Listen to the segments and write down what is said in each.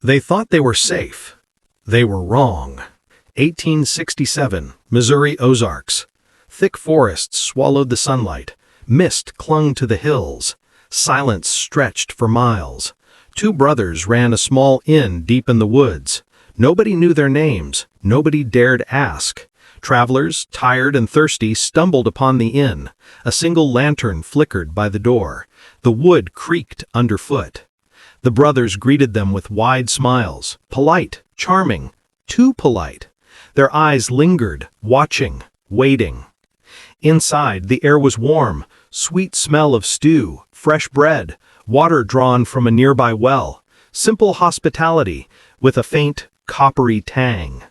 They thought they were safe. They were wrong. 1867, Missouri Ozarks. Thick forests swallowed the sunlight. Mist clung to the hills. Silence stretched for miles. Two brothers ran a small inn deep in the woods. Nobody knew their names. Nobody dared ask. Travelers, tired and thirsty, stumbled upon the inn. A single lantern flickered by the door. The wood creaked underfoot. The brothers greeted them with wide smiles. Polite, charming, too polite. Their eyes lingered, watching, waiting. Inside, the air was warm, sweet smell of stew, fresh bread, water drawn from a nearby well. Simple hospitality, with a faint, coppery tang.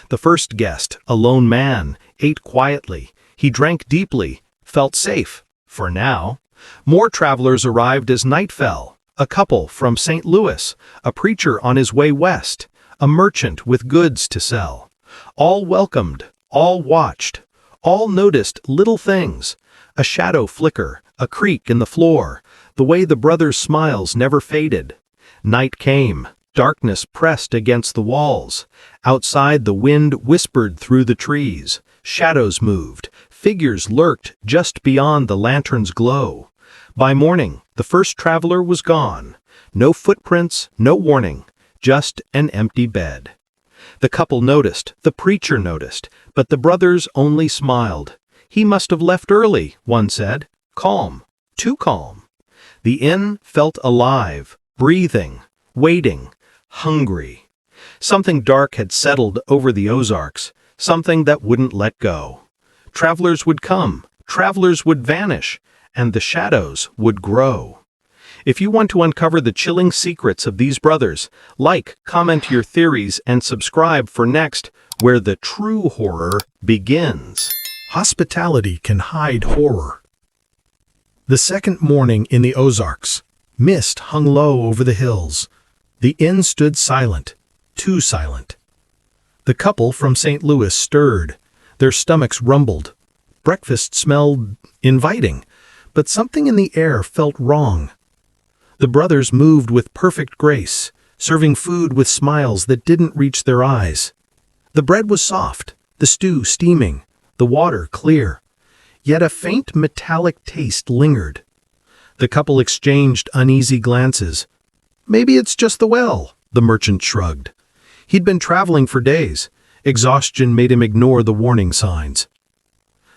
The first guest, a lone man, ate quietly. He drank deeply, felt safe, for now. More travelers arrived as night fell. A couple from St. Louis, a preacher on his way west, a merchant with goods to sell. All welcomed, all watched, all noticed little things. A shadow flicker, a creak in the floor, the way the brothers' smiles never faded. Night came. Darkness pressed against the walls. Outside, the wind whispered through the trees. Shadows moved. Figures lurked just beyond the lantern's glow. By morning, the first traveler was gone. No footprints, no warning, just an empty bed. The couple noticed, the preacher noticed, but the brothers only smiled. He must have left early, one said. Calm, too calm. The inn felt alive, breathing, waiting, hungry. Something dark had settled over the Ozarks, something that wouldn't let go. Travelers would come, travelers would vanish, and the shadows would grow. If you want to uncover the chilling secrets of these brothers, like, comment your theories, and subscribe for next, where the true horror begins. Hospitality can hide horror. The second morning in the Ozarks, mist hung low over the hills. The inn stood silent, too silent. The couple from St. Louis stirred. Their stomachs rumbled. Breakfast smelled inviting, but something in the air felt wrong. The brothers moved with perfect grace, serving food with smiles that didn't reach their eyes. The bread was soft, the stew steaming, the water clear. Yet a faint metallic taste lingered. The couple exchanged uneasy glances. Maybe it's just the well, the merchant shrugged. He'd been traveling for days. Exhaustion made him ignore the warning signs.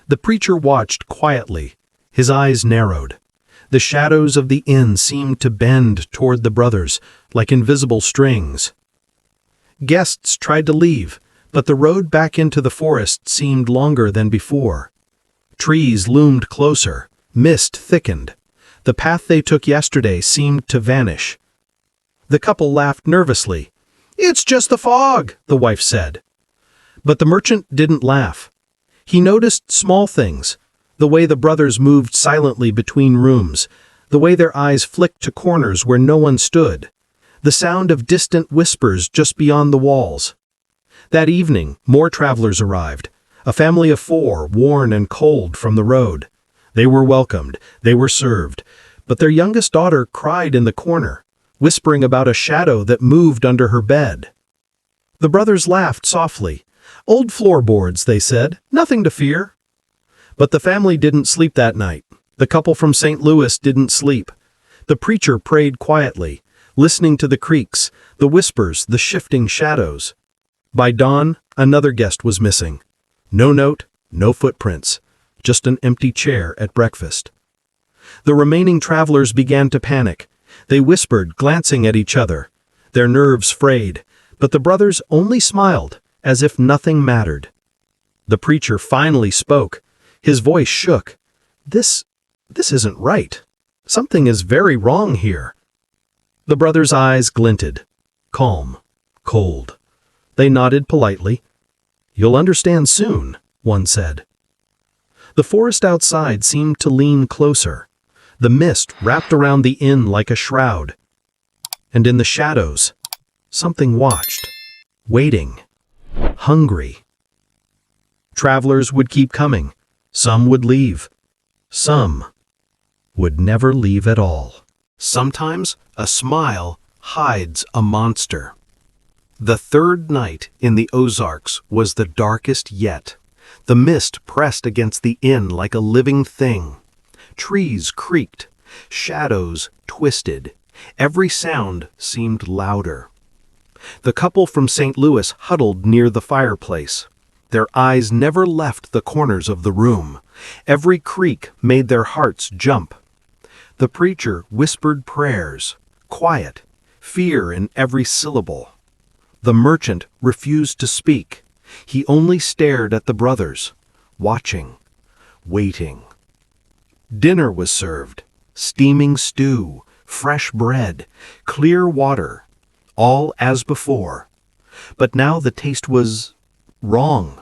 The preacher watched quietly. His eyes narrowed. The shadows of the inn seemed to bend toward the brothers, like invisible strings. Guests tried to leave, but the road back into the forest seemed longer than before. Trees loomed closer. Mist thickened. The path they took yesterday seemed to vanish. The couple laughed nervously. "It's just the fog," the wife said. But the merchant didn't laugh. He noticed small things, the way the brothers moved silently between rooms, the way their eyes flicked to corners where no one stood, the sound of distant whispers just beyond the walls. That evening, more travelers arrived, a family of 4, worn and cold from the road. They were welcomed, they were served, but their youngest daughter cried in the corner, whispering about a shadow that moved under her bed. The brothers laughed softly. "Old floorboards," they said, "nothing to fear." But the family didn't sleep that night. The couple from St. Louis didn't sleep. The preacher prayed quietly, listening to the creaks, the whispers, the shifting shadows. By dawn, another guest was missing. No note, no footprints, just an empty chair at breakfast. The remaining travelers began to panic. They whispered, glancing at each other. Their nerves frayed, but the brothers only smiled, as if nothing mattered. The preacher finally spoke. His voice shook. This isn't right. Something is very wrong here." The brothers' eyes glinted. Calm, cold. They nodded politely. "You'll understand soon," one said. The forest outside seemed to lean closer. The mist wrapped around the inn like a shroud. And in the shadows, something watched, waiting, hungry. Travelers would keep coming. Some would leave. Some would never leave at all. Sometimes a smile hides a monster. The third night in the Ozarks was the darkest yet. The mist pressed against the inn like a living thing. Trees creaked, shadows twisted. Every sound seemed louder. The couple from St. Louis huddled near the fireplace. Their eyes never left the corners of the room. Every creak made their hearts jump. The preacher whispered prayers, quiet, fear in every syllable. The merchant refused to speak. He only stared at the brothers, watching, waiting. Dinner was served. Steaming stew, fresh bread, clear water, all as before. But now the taste was wrong,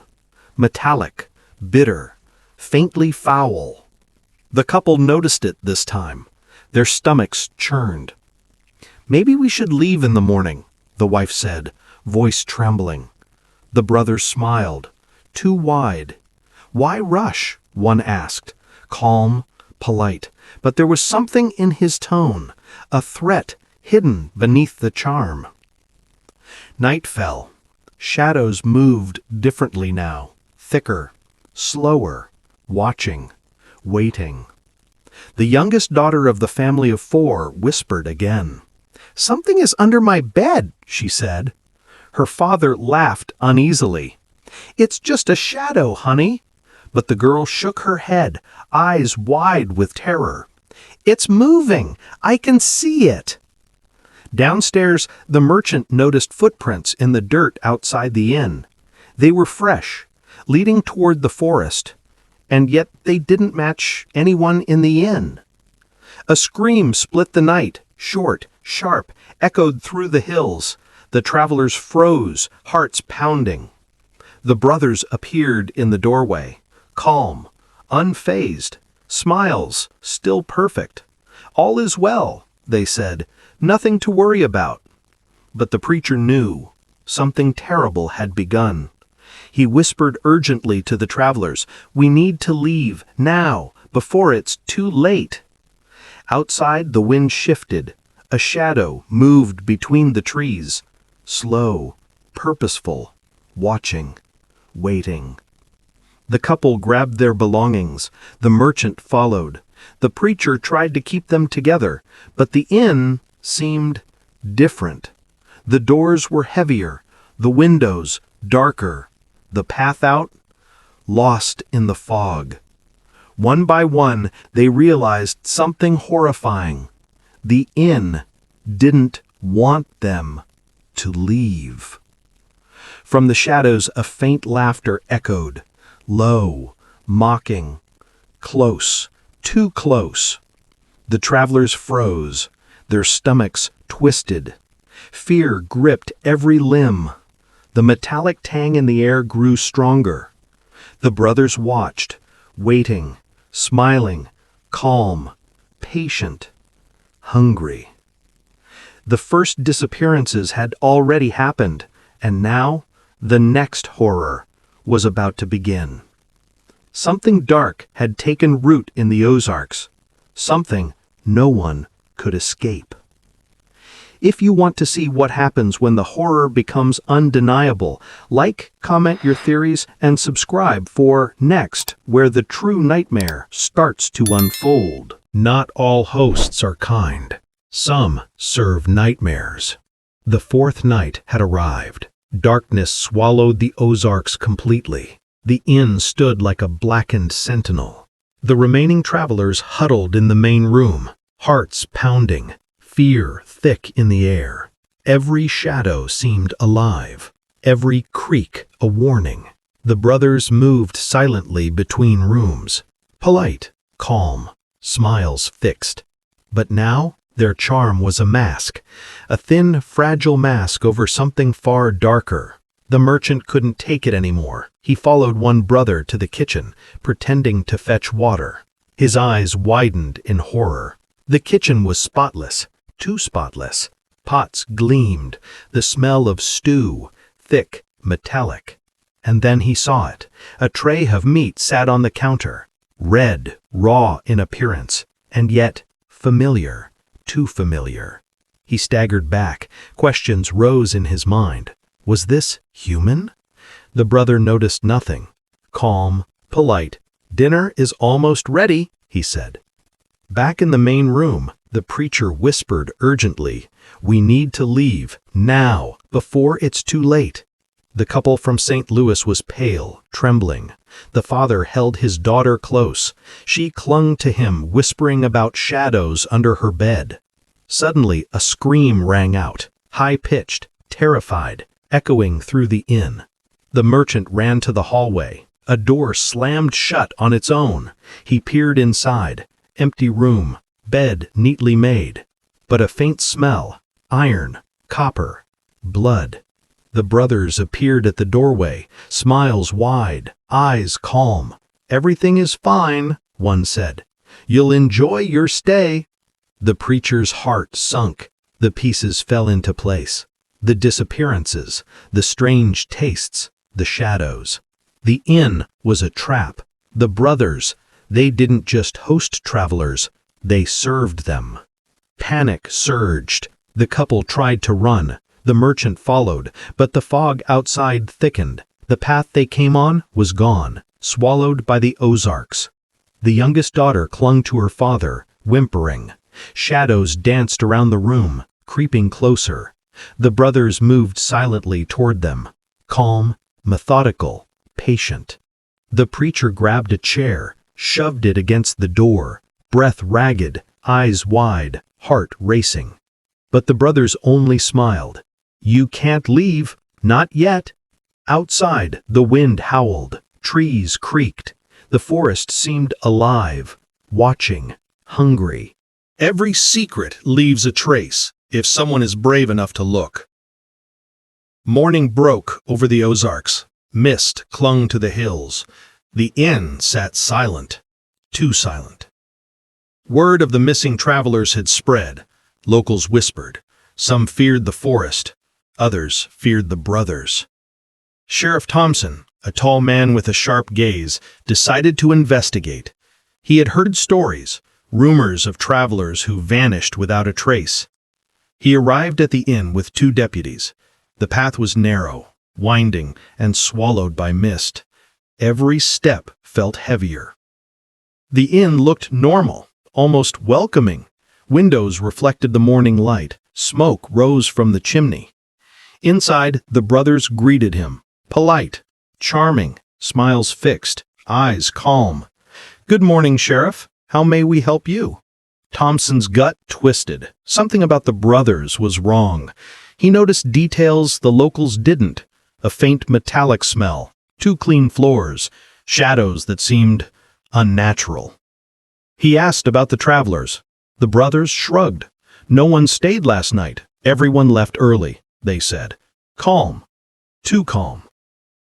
metallic, bitter, faintly foul. The couple noticed it this time. Their stomachs churned. "Maybe we should leave in the morning," the wife said, voice trembling. The brothers smiled, too wide. "Why rush?" one asked, calm, polite, but there was something in his tone, a threat hidden beneath the charm. Night fell. Shadows moved differently now, thicker, slower, watching, waiting. The youngest daughter of the family of 4 whispered again. "Something is under my bed," she said. Her father laughed uneasily. "It's just a shadow, honey." But the girl shook her head, eyes wide with terror. "It's moving! I can see it!" Downstairs, the merchant noticed footprints in the dirt outside the inn. They were fresh, leading toward the forest, and yet they didn't match anyone in the inn. A scream split the night, short, sharp, echoed through the hills. The travelers froze, hearts pounding. The brothers appeared in the doorway, calm, unfazed, smiles still perfect. "All is well," they said, "nothing to worry about." But the preacher knew something terrible had begun. He whispered urgently to the travelers, "We need to leave now, before it's too late." Outside, the wind shifted. A shadow moved between the trees, slow, purposeful, watching, waiting. The couple grabbed their belongings. The merchant followed. The preacher tried to keep them together, but the inn seemed different. The doors were heavier, the windows darker, the path out lost in the fog. One by one, they realized something horrifying. The inn didn't want them to leave. From the shadows, a faint laughter echoed, low, mocking, close, too close. The travelers froze, their stomachs twisted. Fear gripped every limb. The metallic tang in the air grew stronger. The brothers watched, waiting, smiling, calm, patient, hungry. The first disappearances had already happened, and now the next horror was about to begin. Something dark had taken root in the Ozarks, something no one could escape. If you want to see what happens when the horror becomes undeniable, like, comment your theories, and subscribe for next, where the true nightmare starts to unfold. Not all hosts are kind. Some serve nightmares. The fourth night had arrived. Darkness swallowed the Ozarks completely. The inn stood like a blackened sentinel. The remaining travelers huddled in the main room, hearts pounding, fear thick in the air. Every shadow seemed alive, every creak a warning. The brothers moved silently between rooms, polite, calm, smiles fixed. But now their charm was a mask, a thin, fragile mask over something far darker. The merchant couldn't take it anymore. He followed one brother to the kitchen, pretending to fetch water. His eyes widened in horror. The kitchen was spotless, too spotless. Pots gleamed, the smell of stew, thick, metallic. And then he saw it. A tray of meat sat on the counter, red, raw in appearance, and yet familiar, too familiar. He staggered back. Questions rose in his mind. Was this human? The brother noticed nothing. Calm, polite. "Dinner is almost ready," he said. Back in the main room, the preacher whispered urgently, "We need to leave, now, before it's too late." The couple from St. Louis was pale, trembling. The father held his daughter close. She clung to him, whispering about shadows under her bed. Suddenly, a scream rang out, high-pitched, terrified, echoing through the inn. The merchant ran to the hallway. A door slammed shut on its own. He peered inside. Empty room, bed neatly made. But a faint smell, iron, copper, blood. The brothers appeared at the doorway, smiles wide, eyes calm. "Everything is fine," one said. "You'll enjoy your stay." The preacher's heart sunk. The pieces fell into place. The disappearances, the strange tastes, the shadows. The inn was a trap. The brothers, they didn't just host travelers, they served them. Panic surged. The couple tried to run. The merchant followed, but the fog outside thickened. The path they came on was gone, swallowed by the Ozarks. The youngest daughter clung to her father, whimpering. Shadows danced around the room, creeping closer. The brothers moved silently toward them, calm, methodical, patient. The preacher grabbed a chair, shoved it against the door, breath ragged, eyes wide, heart racing. But the brothers only smiled. "You can't leave, not yet." Outside, the wind howled, trees creaked. The forest seemed alive, watching, hungry. Every secret leaves a trace, if someone is brave enough to look. Morning broke over the Ozarks. Mist clung to the hills. The inn sat silent, too silent. Word of the missing travelers had spread. Locals whispered. Some feared the forest. Others feared the brothers. Sheriff Thompson, a tall man with a sharp gaze, decided to investigate. He had heard stories, rumors of travelers who vanished without a trace. He arrived at the inn with 2 deputies. The path was narrow, winding, and swallowed by mist. Every step felt heavier. The inn looked normal, almost welcoming. Windows reflected the morning light. Smoke rose from the chimney. Inside, the brothers greeted him, polite, charming, smiles fixed, eyes calm. "Good morning, Sheriff. How may we help you?" Thompson's gut twisted. Something about the brothers was wrong. He noticed details the locals didn't. A faint metallic smell, 2 clean floors, shadows that seemed unnatural. He asked about the travelers. The brothers shrugged. "No one stayed last night. Everyone left early," they said. Calm. Too calm.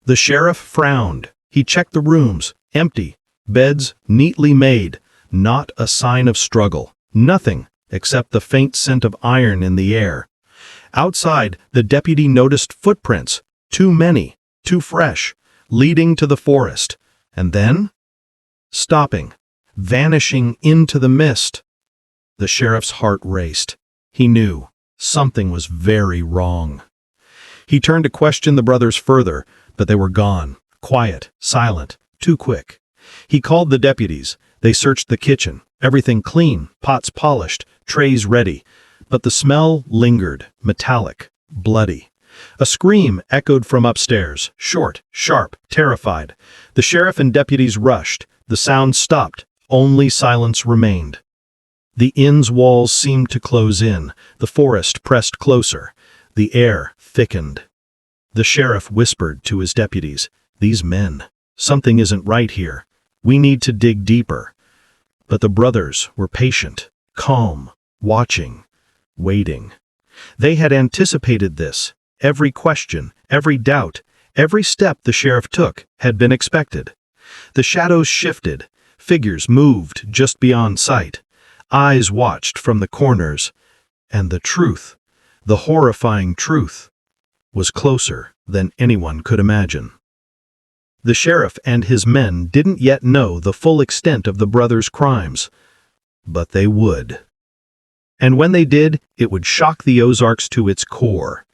The sheriff frowned. He checked the rooms. Empty. Beds neatly made. Not a sign of struggle. Nothing, except the faint scent of iron in the air. Outside, the deputy noticed footprints. Too many. Too fresh. Leading to the forest. And then? Stopping. Vanishing into the mist. The sheriff's heart raced. He knew something was very wrong. He turned to question the brothers further, but they were gone. Quiet, silent, too quick. He called the deputies. They searched the kitchen. Everything clean, pots polished, trays ready. But the smell lingered, metallic, bloody. A scream echoed from upstairs, short, sharp, terrified. The sheriff and deputies rushed. The sound stopped. Only silence remained. The inn's walls seemed to close in. The forest pressed closer. The air thickened. The sheriff whispered to his deputies, "These men, something isn't right here. We need to dig deeper." But the brothers were patient, calm, watching, waiting. They had anticipated this. Every question, every doubt, every step the sheriff took had been expected. The shadows shifted. Figures moved just beyond sight. Eyes watched from the corners. And the truth, the horrifying truth, was closer than anyone could imagine. The sheriff and his men didn't yet know the full extent of the brothers' crimes, but they would. And when they did, it would shock the Ozarks to its core.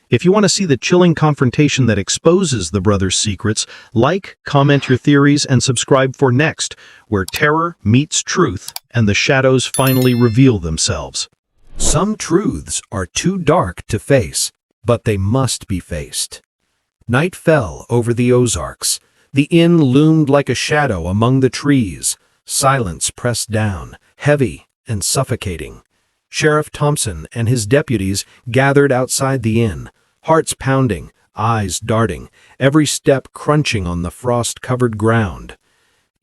If you want to see the chilling confrontation that exposes the brothers' secrets, like, comment your theories, and subscribe for next, where terror meets truth and the shadows finally reveal themselves. Some truths are too dark to face, but they must be faced. Night fell over the Ozarks. The inn loomed like a shadow among the trees. Silence pressed down, heavy and suffocating. Sheriff Thompson and his deputies gathered outside the inn, hearts pounding, eyes darting, every step crunching on the frost-covered ground.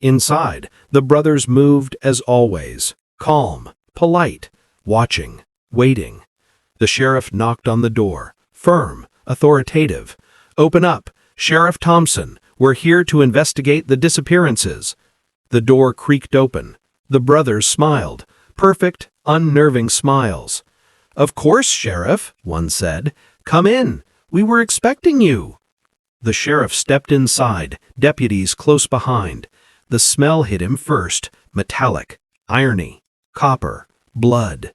Inside, the brothers moved as always, calm, polite, watching, waiting. The sheriff knocked on the door, firm, authoritative. "Open up, Sheriff Thompson. We're here to investigate the disappearances." The door creaked open. The brothers smiled, perfect, unnerving smiles. "Of course, Sheriff," one said. "Come in. We were expecting you." The sheriff stepped inside, deputies close behind. The smell hit him first, metallic, irony, copper, blood.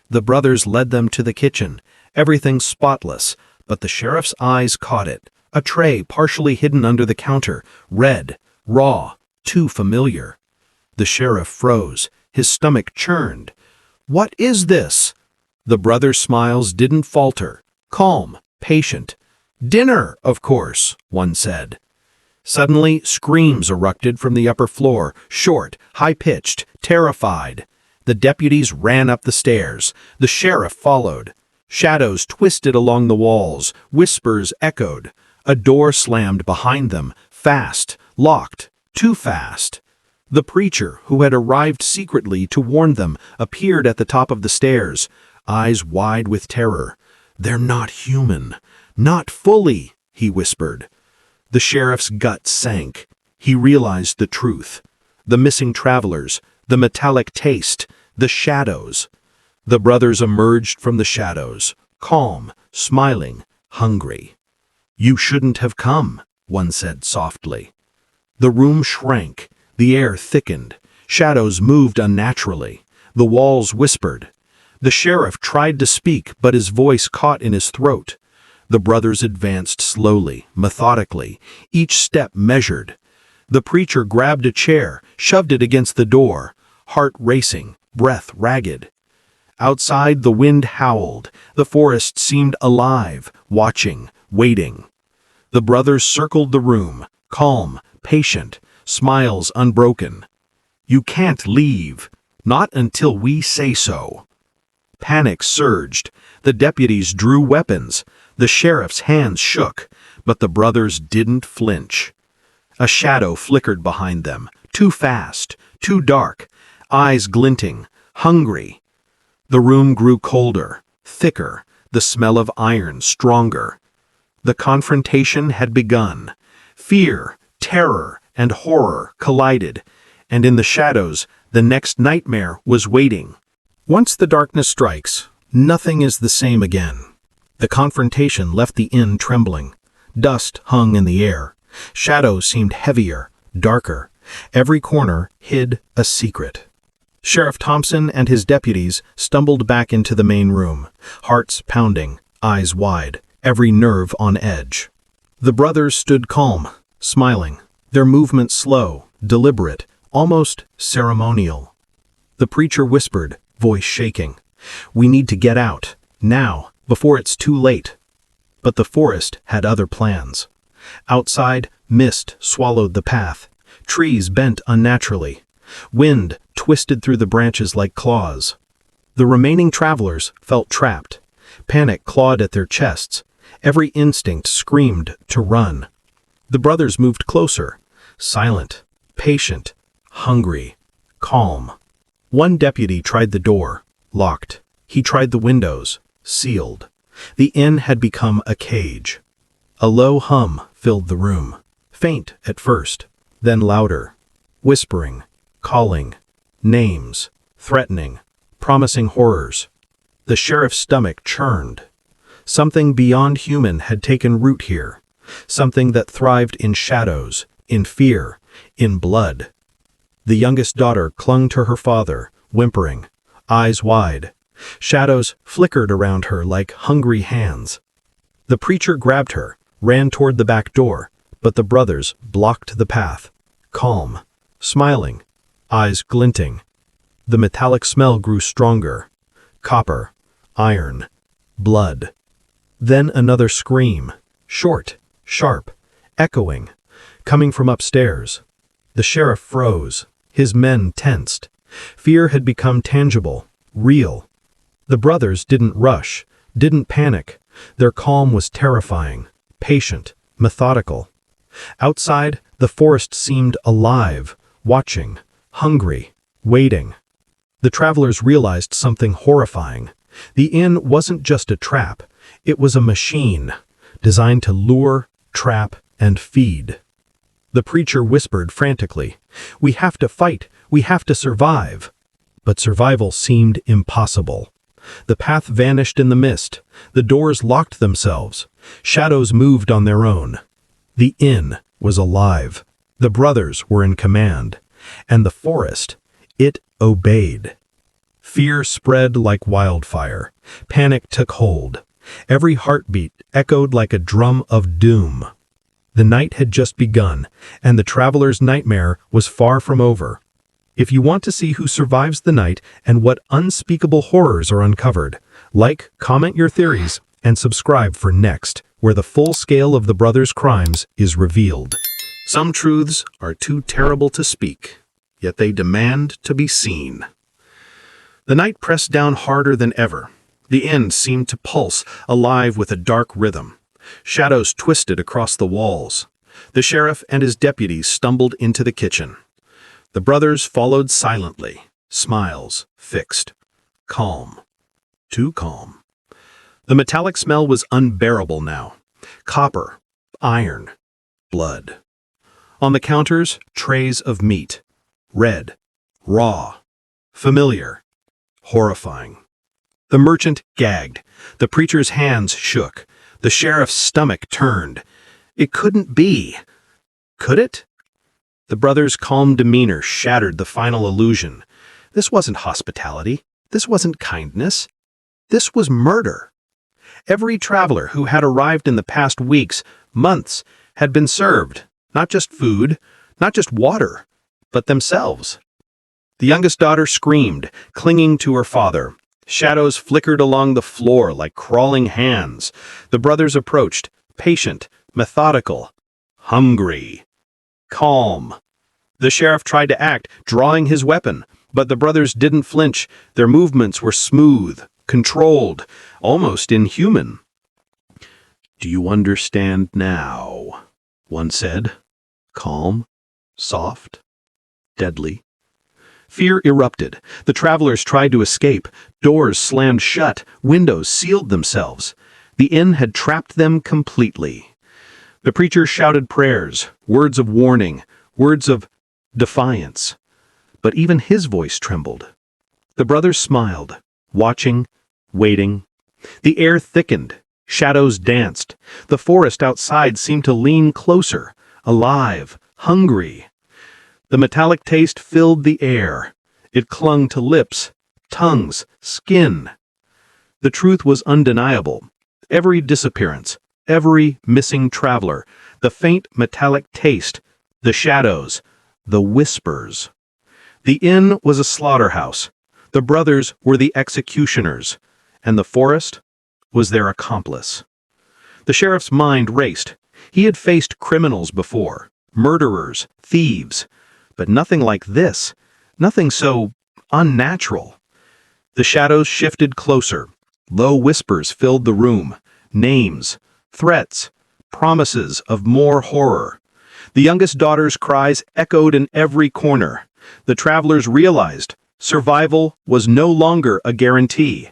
The brothers led them to the kitchen, everything spotless, but the sheriff's eyes caught it. A tray partially hidden under the counter, red, raw, too familiar. The sheriff froze, his stomach churned. "What is this?" The brothers' smiles didn't falter, calm, patient. "Dinner, of course," one said. Suddenly, screams erupted from the upper floor, short, high-pitched, terrified. The deputies ran up the stairs. The sheriff followed. Shadows twisted along the walls, whispers echoed. A door slammed behind them, fast, locked, too fast. The preacher, who had arrived secretly to warn them, appeared at the top of the stairs, eyes wide with terror. "They're not human. Not fully," he whispered. The sheriff's gut sank. He realized the truth. The missing travelers, the metallic taste, the shadows. The brothers emerged from the shadows, calm, smiling, hungry. "You shouldn't have come," one said softly. The room shrank. The air thickened. Shadows moved unnaturally. The walls whispered. The sheriff tried to speak, but his voice caught in his throat. The brothers advanced slowly, methodically, each step measured. The preacher grabbed a chair, shoved it against the door, heart racing, breath ragged. Outside, the wind howled. The forest seemed alive, watching, waiting. The brothers circled the room, calm, patient, smiles unbroken. "You can't leave. Not until we say so." Panic surged. The deputies drew weapons. The sheriff's hands shook, but the brothers didn't flinch. A shadow flickered behind them, too fast, too dark, eyes glinting, hungry. The room grew colder, thicker, the smell of iron stronger. The confrontation had begun. Fear, terror, and horror collided, and in the shadows, the next nightmare was waiting. Once the darkness strikes, nothing is the same again. The confrontation left the inn trembling. Dust hung in the air. Shadows seemed heavier, darker. Every corner hid a secret. Sheriff Thompson and his deputies stumbled back into the main room, hearts pounding, eyes wide, every nerve on edge. The brothers stood calm, smiling, their movements slow, deliberate, almost ceremonial. The preacher whispered, voice shaking, "We need to get out, now, before it's too late." But the forest had other plans. Outside, mist swallowed the path. Trees bent unnaturally. Wind twisted through the branches like claws. The remaining travelers felt trapped. Panic clawed at their chests. Every instinct screamed to run. The brothers moved closer, silent, patient, hungry, calm. One deputy tried the door, locked. He tried the windows, sealed. The inn had become a cage. A low hum filled the room, faint at first, then louder, whispering, calling, names, threatening, promising horrors. The sheriff's stomach churned. Something beyond human had taken root here, something that thrived in shadows, in fear, in blood. The youngest daughter clung to her father, whimpering, eyes wide. Shadows flickered around her like hungry hands. The preacher grabbed her, ran toward the back door, but the brothers blocked the path, calm, smiling, eyes glinting. The metallic smell grew stronger. Copper, iron, blood. Then another scream, short, sharp, echoing, coming from upstairs. The sheriff froze, his men tensed. Fear had become tangible, real. The brothers didn't rush, didn't panic. Their calm was terrifying, patient, methodical. Outside, the forest seemed alive, watching, hungry, waiting. The travelers realized something horrifying. The inn wasn't just a trap, it was a machine, designed to lure, trap, and feed. The preacher whispered frantically, "We have to fight, we have to survive." But survival seemed impossible. The path vanished in the mist, the doors locked themselves, shadows moved on their own. The inn was alive, the brothers were in command, and the forest, it obeyed. Fear spread like wildfire, panic took hold. Every heartbeat echoed like a drum of doom. The night had just begun, and the traveler's nightmare was far from over. If you want to see who survives the night and what unspeakable horrors are uncovered, like, comment your theories, and subscribe for next, where the full scale of the brothers' crimes is revealed. Some truths are too terrible to speak, yet they demand to be seen. The night pressed down harder than ever. The inn seemed to pulse, alive with a dark rhythm. Shadows twisted across the walls. The sheriff and his deputies stumbled into the kitchen. The brothers followed silently, smiles fixed, calm, too calm. The metallic smell was unbearable now. Copper, iron, blood. On the counters, trays of meat. Red, raw, familiar, horrifying. The merchant gagged. The preacher's hands shook. The sheriff's stomach turned. It couldn't be. Could it? The brothers' calm demeanor shattered the final illusion. This wasn't hospitality. This wasn't kindness. This was murder. Every traveler who had arrived in the past weeks, months, had been served, not just food, not just water, but themselves. The youngest daughter screamed, clinging to her father. Shadows flickered along the floor like crawling hands. The brothers approached, patient, methodical, hungry, calm. The sheriff tried to act, drawing his weapon, but the brothers didn't flinch. Their movements were smooth, controlled, almost inhuman. "Do you understand now?" one said. Calm, soft, deadly. Fear erupted. The travelers tried to escape. Doors slammed shut. Windows sealed themselves. The inn had trapped them completely. The preacher shouted prayers, words of warning, words of defiance. But even his voice trembled. The brothers smiled, watching, waiting. The air thickened. Shadows danced. The forest outside seemed to lean closer, alive, hungry. The metallic taste filled the air. It clung to lips, tongues, skin. The truth was undeniable. Every disappearance, every missing traveler, the faint metallic taste, the shadows, the whispers. The inn was a slaughterhouse. The brothers were the executioners, and the forest was their accomplice. The sheriff's mind raced. He had faced criminals before, murderers, thieves, but nothing like this, nothing so unnatural. The shadows shifted closer. Low whispers filled the room. Names, threats, promises of more horror. The youngest daughter's cries echoed in every corner. The travelers realized survival was no longer a guarantee.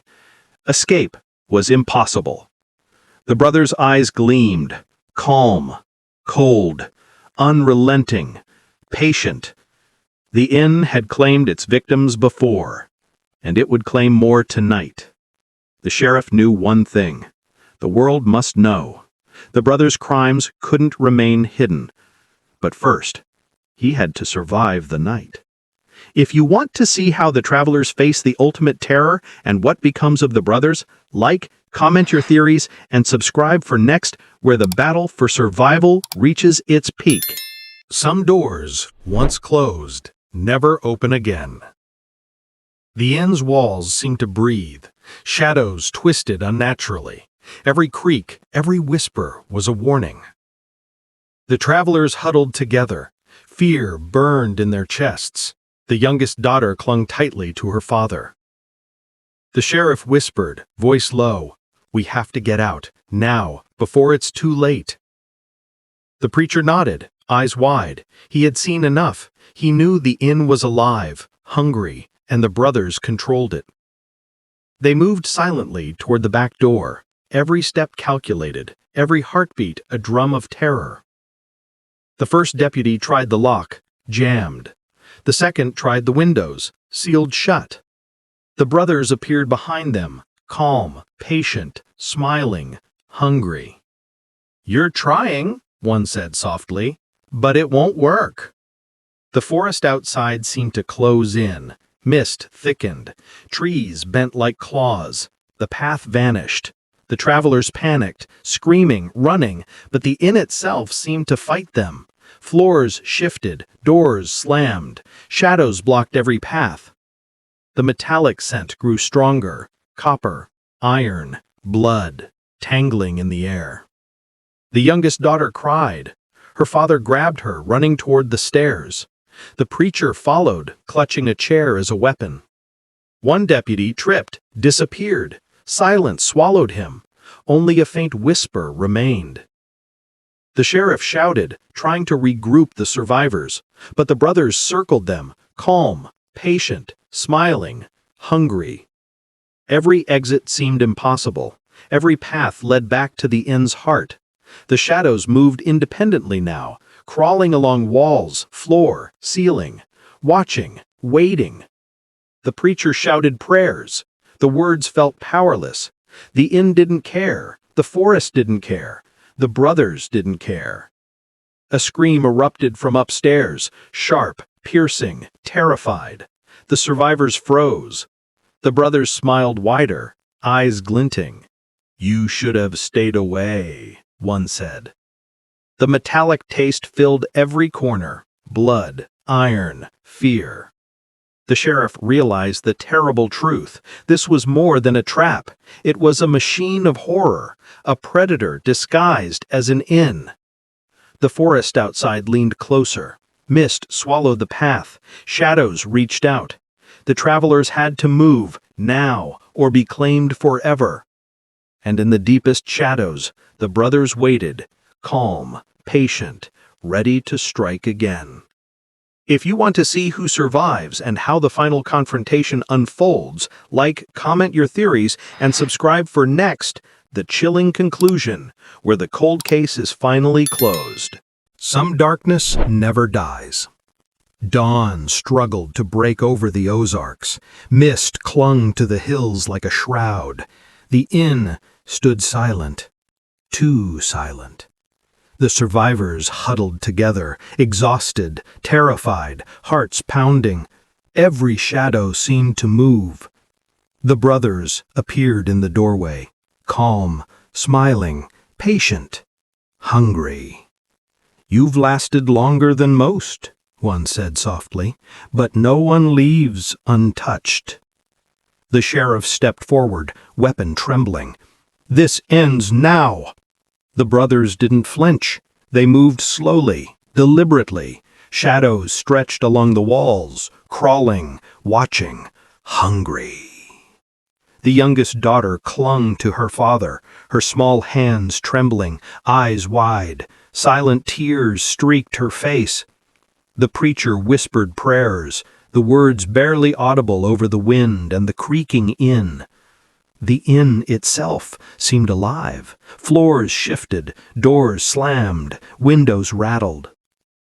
Escape was impossible. The brothers' eyes gleamed, calm, cold, unrelenting, patient. The inn had claimed its victims before, and it would claim more tonight. The sheriff knew one thing. The world must know. The brothers' crimes couldn't remain hidden. But first, he had to survive the night. If you want to see how the travelers face the ultimate terror and what becomes of the brothers, like, comment your theories, and subscribe for next, where the battle for survival reaches its peak. Some doors, once closed, never open again. The inn's walls seemed to breathe. Shadows twisted unnaturally. Every creak, every whisper was a warning. The travelers huddled together. Fear burned in their chests. The youngest daughter clung tightly to her father. The sheriff whispered, voice low, "We have to get out, now, before it's too late." The preacher nodded, eyes wide. He had seen enough. He knew the inn was alive, hungry, and the brothers controlled it. They moved silently toward the back door, every step calculated, every heartbeat a drum of terror. The first deputy tried the lock, jammed. The second tried the windows, sealed shut. The brothers appeared behind them, calm, patient, smiling, hungry. "You're trying," one said softly, "but it won't work." The forest outside seemed to close in. Mist thickened. Trees bent like claws. The path vanished. The travelers panicked, screaming, running, but the inn itself seemed to fight them. Floors shifted, doors slammed, shadows blocked every path. The metallic scent grew stronger, copper, iron, blood, tangling in the air. The youngest daughter cried. Her father grabbed her, running toward the stairs. The preacher followed, clutching a chair as a weapon. One deputy tripped, disappeared. Silence swallowed him. Only a faint whisper remained. The sheriff shouted, trying to regroup the survivors, but the brothers circled them, calm, patient, smiling, hungry. Every exit seemed impossible. Every path led back to the inn's heart. The shadows moved independently now, crawling along walls, floor, ceiling, watching, waiting. The preacher shouted prayers. The words felt powerless. The inn didn't care. The forest didn't care. The brothers didn't care. A scream erupted from upstairs, sharp, piercing, terrified. The survivors froze. The brothers smiled wider, eyes glinting. "You should have stayed away," one said. The metallic taste filled every corner. Blood, iron, fear. The sheriff realized the terrible truth. This was more than a trap. It was a machine of horror, a predator disguised as an inn. The forest outside leaned closer. Mist swallowed the path. Shadows reached out. The travelers had to move, now, or be claimed forever. And in the deepest shadows, the brothers waited, calm, patient, ready to strike again. If you want to see who survives and how the final confrontation unfolds, like, comment your theories, and subscribe for next, the chilling conclusion, where the cold case is finally closed. Some darkness never dies. Dawn struggled to break over the Ozarks. Mist clung to the hills like a shroud. The inn stood silent, too silent. The survivors huddled together, exhausted, terrified, hearts pounding. Every shadow seemed to move. The brothers appeared in the doorway, calm, smiling, patient, hungry. "You've lasted longer than most," one said softly, "but no one leaves untouched." The sheriff stepped forward, weapon trembling. "This ends now." The brothers didn't flinch. They moved slowly, deliberately. Shadows stretched along the walls, crawling, watching, hungry. The youngest daughter clung to her father, her small hands trembling, eyes wide. Silent tears streaked her face. The preacher whispered prayers, the words barely audible over the wind and the creaking inn. The inn itself seemed alive. Floors shifted, doors slammed, windows rattled.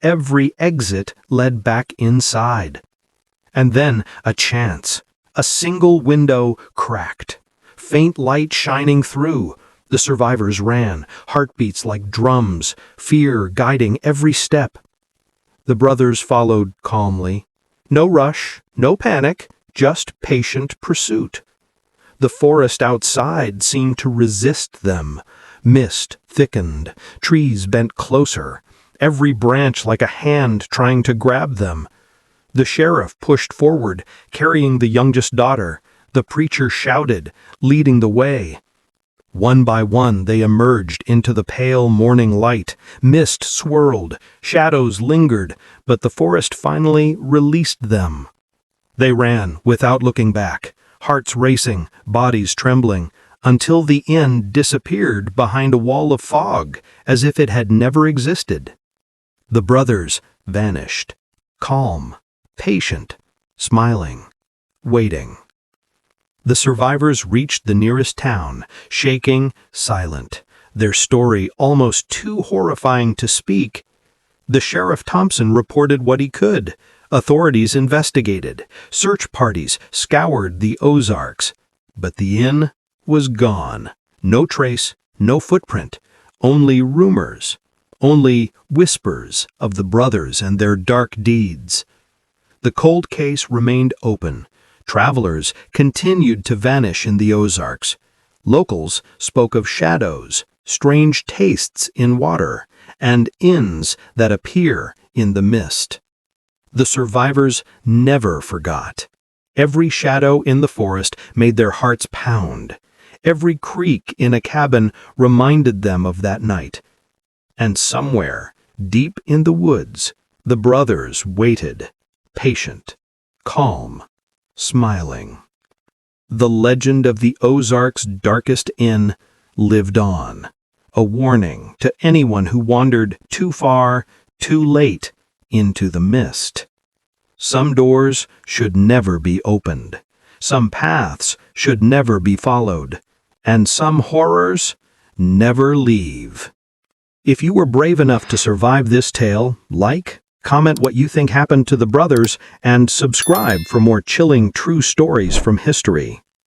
Every exit led back inside. And then a chance. A single window cracked. Faint light shining through. The survivors ran, heartbeats like drums, fear guiding every step. The brothers followed calmly. No rush, no panic, just patient pursuit. The forest outside seemed to resist them. Mist thickened, trees bent closer, every branch like a hand trying to grab them. The sheriff pushed forward, carrying the youngest daughter. The preacher shouted, leading the way. One by one they emerged into the pale morning light. Mist swirled, shadows lingered, but the forest finally released them. They ran without looking back, hearts racing, bodies trembling, until the inn disappeared behind a wall of fog, as if it had never existed. The brothers vanished, calm, patient, smiling, waiting. The survivors reached the nearest town, shaking, silent, their story almost too horrifying to speak. The Sheriff Thompson reported what he could. Authorities investigated. Search parties scoured the Ozarks. But the inn was gone. No trace, no footprint, only rumors, only whispers of the brothers and their dark deeds. The cold case remained open. Travelers continued to vanish in the Ozarks. Locals spoke of shadows, strange tastes in water, and inns that appear in the mist. The survivors never forgot. Every shadow in the forest made their hearts pound. Every creak in a cabin reminded them of that night. And somewhere, deep in the woods, the brothers waited, patient, calm, smiling. The legend of the Ozarks' darkest inn lived on, a warning to anyone who wandered too far, too late, into the mist. Some doors should never be opened, some paths should never be followed, and some horrors never leave. If you were brave enough to survive this tale, comment what you think happened to the brothers, and subscribe for more chilling true stories from history.